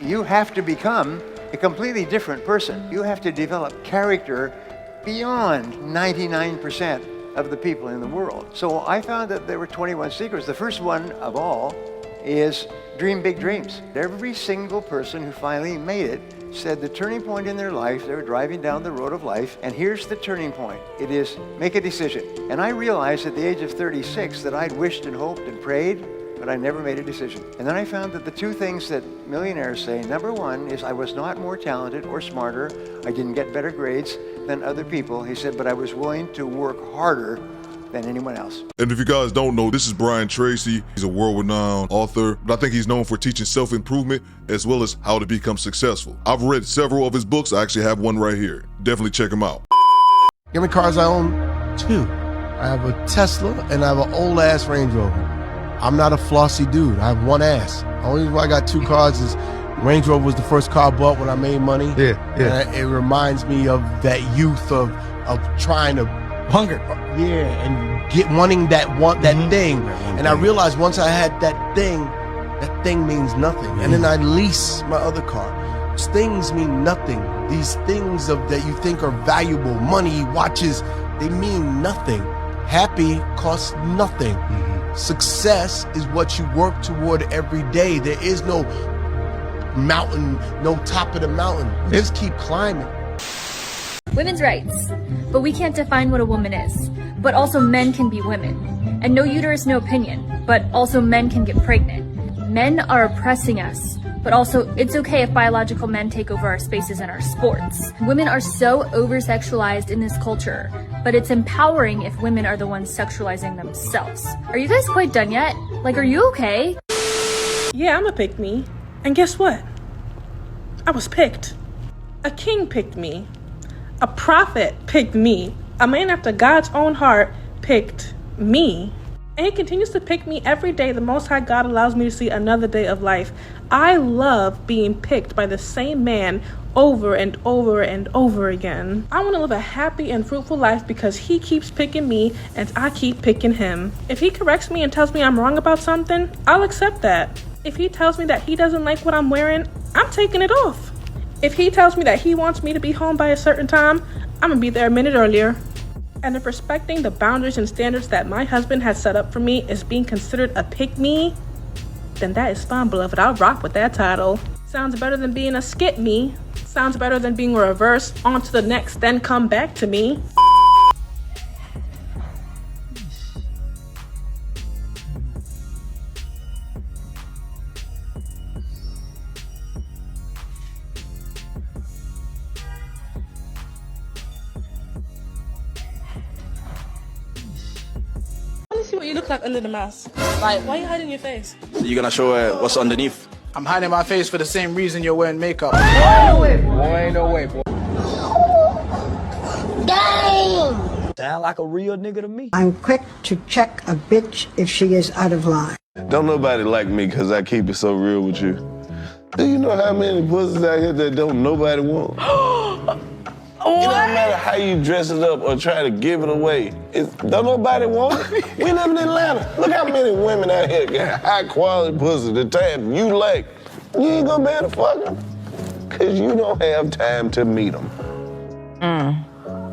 You have to become a completely different person. You have to develop character beyond 99% of the people in the world. So I found that there were 21 secrets. The first one of all is dream big dreams. Every single person who finally made it said the turning point in their life, they were driving down the road of life, and here's the turning point. It is make a decision. And I realized at the age of 36 that I'd wished and hoped and prayed, but I never made a decision. And then I found that the two things that millionaires say, number one is I was not more talented or smarter. I didn't get better grades than other people. He said, but I was willing to work harder than anyone else. And if you guys don't know, this is Brian Tracy. He's a world-renowned author, but I think he's known for teaching self-improvement as well as how to become successful. I've read several of his books. I actually have one right here. Definitely check him out. How many cars I own? 2. I have a Tesla and I have an old ass Range Rover. I'm not a flossy dude. I have one ass. The only reason why I got 2 cars is Range Rover was the first car I bought when I made money. Yeah. And it reminds me of that youth of trying to Hunger. Yeah, and wanting that thing. And I realized once I had that thing means nothing. And then I lease my other car. Things mean nothing. These things that you think are valuable, money, watches, they mean nothing. Happy costs nothing. Success is what you work toward every day. There is no mountain, no top of the mountain. You just keep climbing. Women's rights. But we can't define what a woman is. But also men can be women. And no uterus, no opinion. But also men can get pregnant. Men are oppressing us. But also, it's okay if biological men take over our spaces and our sports. Women are so over-sexualized in this culture. But it's empowering if women are the ones sexualizing themselves. Are you guys quite done yet? Like, are you okay? Yeah, I'm a pick-me. And guess what? I was picked. A king picked me. A prophet picked me. A man after God's own heart picked me. And he continues to pick me every day. The Most High God allows me to see another day of life. I love being picked by the same man over and over and over again. I want to live a happy and fruitful life because he keeps picking me and I keep picking him. If he corrects me and tells me I'm wrong about something, I'll accept that. If he tells me that he doesn't like what I'm wearing, I'm taking it off. If he tells me that he wants me to be home by a certain time, I'm gonna be there a minute earlier. And if respecting the boundaries and standards that my husband has set up for me is being considered a pick-me, then that is fine, beloved. I'll rock with that title. Sounds better than being a skip-me. Sounds better than being a reverse, on to the next, then come back to me. See what you look like under the mask. Like, why are you hiding your face? You gonna show what's underneath? I'm hiding my face for the same reason you're wearing makeup. Ain't no way, boy. Dang! Sound like a real nigga to me. I'm quick to check a bitch if she is out of line. Don't nobody like me because I keep it so real with you. Do you know how many pussies out here that don't nobody want? It don't matter how you dress it up or try to give it away. Don't nobody want it. We live in Atlanta. Look how many women out here got high quality pussy, the type you like. You ain't gonna be able to fuck them because you don't have time to meet them.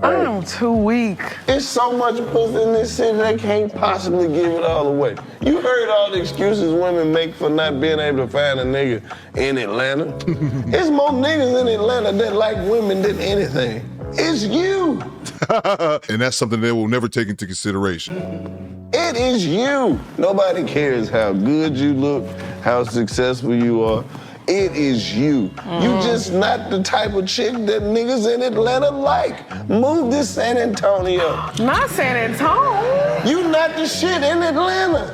I'm too weak. It's so much pussy in this city they can't possibly give it all away. You heard all the excuses women make for not being able to find a nigga in Atlanta. It's more niggas in Atlanta that like women than anything. It's you. And that's something they will never take into consideration. It is you. Nobody cares how good you look, how successful you are. It is you. You just not the type of chick that niggas in Atlanta like. Move to San Antonio. Not San Antonio. You not the shit in Atlanta.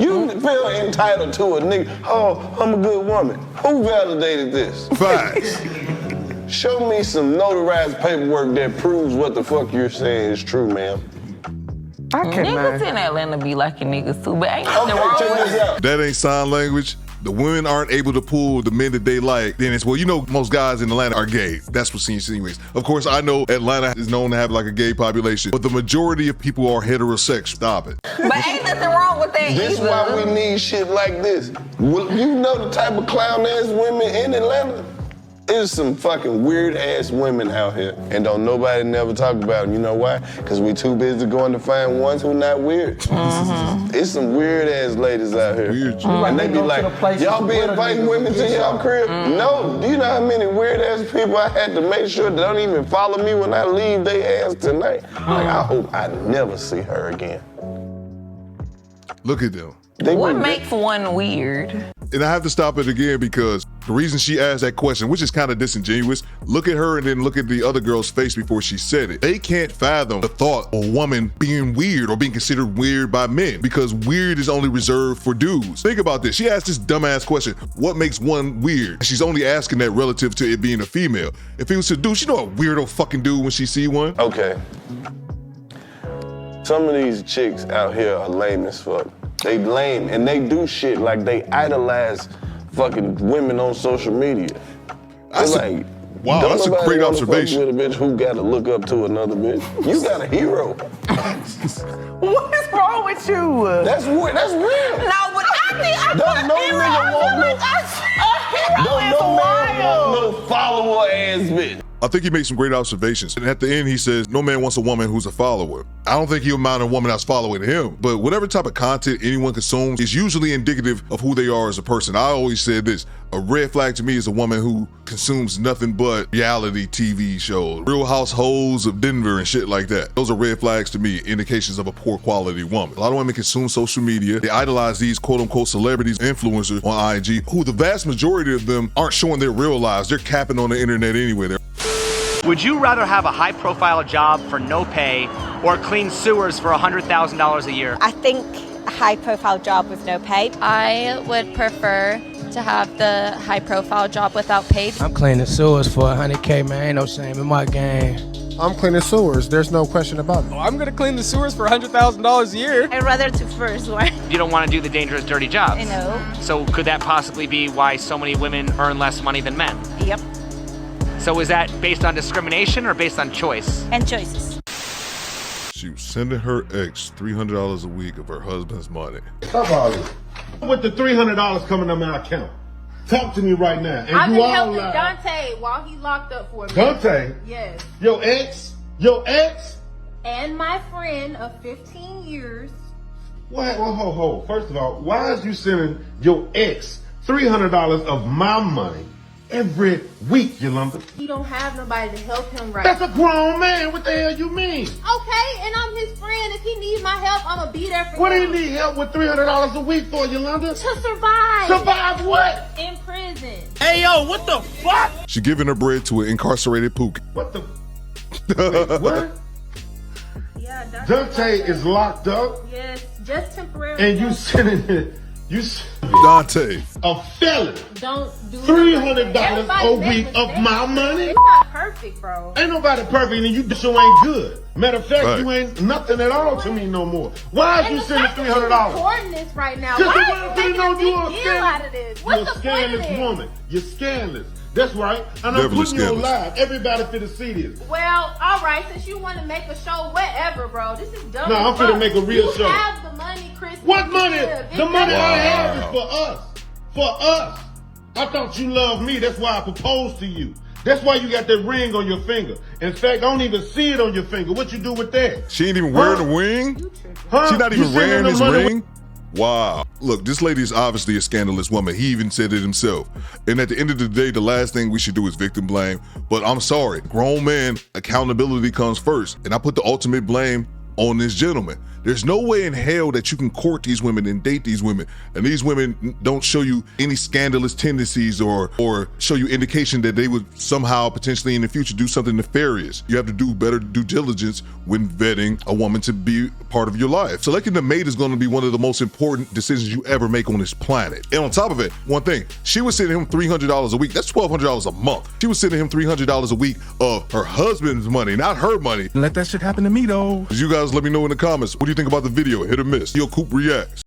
You feel entitled to a nigga. Oh, I'm a good woman. Who validated this? Facts. Show me some notarized paperwork that proves what the fuck you're saying is true, ma'am. I Niggas in Atlanta be liking niggas too, but ain't nothing Okay, wrong check with this out. That ain't sign language. the women aren't able to pull the men that they like, then it's, well, you know, most guys in Atlanta are gay. That's what she insinuates. Of course, I know Atlanta is known to have like a gay population, but the majority of people are heterosexual. Stop it. But ain't nothing wrong with that This either. why we need shit like this. Well, you know the type of clown-ass women in Atlanta? There's some fucking weird-ass women out here, and don't nobody never talk about them. You know why? Because we too busy going to find ones who not weird. It's some weird-ass ladies out here. Weird. And they be like, y'all be inviting women to y'all crib? No. Do you know how many weird-ass people I had to make sure that don't even follow me when I leave their ass tonight? Like, I hope I never see her again. Look at them. What makes one weird? And I have to stop it again because the reason she asked that question, which is kind of disingenuous, look at her and then look at the other girl's face before she said it. They can't fathom the thought of a woman being weird or being considered weird by men because weird is only reserved for dudes. Think about this. She asked this dumbass question, what makes one weird? She's only asking that relative to it being a female. If it was a dude, she know a weirdo fucking dude when she see one. Okay. Some of these chicks out here are lame as fuck. They lame, and they do shit like they idolize fucking women on social media. That's like, wow, that's a great observation. With a bitch who gotta look up to another bitch. You got a hero. What is wrong with you? That's real. No, but I Don't no nigga want no follower ass bitch. I think he made some great observations. And at the end, he says, no man wants a woman who's a follower. I don't think he'll mind a woman that's following him, but whatever type of content anyone consumes is usually indicative of who they are as a person. I always said this, a red flag to me is a woman who consumes nothing but reality TV shows, Real Households of Denver and shit like that. Those are red flags to me, indications of a poor quality woman. A lot of women consume social media. They idolize these quote unquote celebrities, influencers on IG, who the vast majority of them aren't showing their real lives. They're capping on the internet anyway. Would you rather have a high-profile job for no pay or clean sewers for $100,000 a year? I think a high-profile job with no pay. I would prefer to have the high-profile job without pay. I'm cleaning sewers for $100K, man. Ain't no shame in my game. I'm cleaning sewers. There's no question about it. I'm gonna clean the sewers for $100,000 a year. I'd rather the first one. You don't want to do the dangerous, dirty jobs. I know. So could that possibly be why so many women earn less money than men? Yep. So is that based on discrimination or based on choice? And choices. She was sending her ex $300 a week of her husband's money. How are you? With the $300 coming on my account. Talk to me right now. And I've you been all helping lie. Dante while he locked up for me. Dante? Yes. Your ex? And my friend of 15 years. What? Hold. First of all, why is you sending your ex $300 of my money every week, Yolanda? He don't have nobody to help him right That's now. a grown man. What the hell you mean? Okay, and I'm his friend. If he needs my help, I'm gonna be there for What do him. you need help with $300 a week for, Yolanda? To survive. Survive what? In prison. Hey, yo, what the fuck? She giving her bread to an incarcerated pookie. What the? Wait, what? Yeah, Dante is locked up, Yes, just temporarily. and you sending it. Dante. A felon. Don't do $300 Everybody a make week of mistakes. my money? It's not perfect, bro. Ain't nobody perfect, and you sure ain't good. Matter of fact, Right. you ain't nothing at all to me no more. Why is And you the sending fact that you're $300? recording this right now. Just Why the are one you thing making a know big you are deal out of this? You're a What's the point of scandalous this? woman. You're scandalous. That's right. And I'm Definitely putting you on scandalous. live. Everybody finna see this. Well, all right. Since you want to make a show, whatever, bro. This is dumb. No, I'm as finna fuck. make a real you show. You have the money, Chris. What money? Give. The money I Wow. have is for us. For us. I thought you loved me. That's why I proposed to you. That's why you got that ring on your finger. In fact, I don't even see it on your finger. What you do with that? She ain't even wearing a ring? Huh? She not You even sending wearing the his money ring? Wow. Look, this lady is obviously a scandalous woman. He even said it himself. And at the end of the day, the last thing we should do is victim blame. But I'm sorry, grown man, accountability comes first. And I put the ultimate blame on this gentleman. There's no way in hell that you can court these women and date these women, and these women don't show you any scandalous tendencies or show you indication that they would somehow potentially in the future do something nefarious. You have to do better due diligence when vetting a woman to be part of your life. Selecting the mate is going to be one of the most important decisions you ever make on this planet. And on top of it, one thing, she was sending him $300 a week. That's $1,200 a month. She was sending him $300 a week of her husband's money, not her money. Let that shit happen to me though. You guys let me know in the comments. What do you think about the video? Hit or miss? Yo, Coop reacts.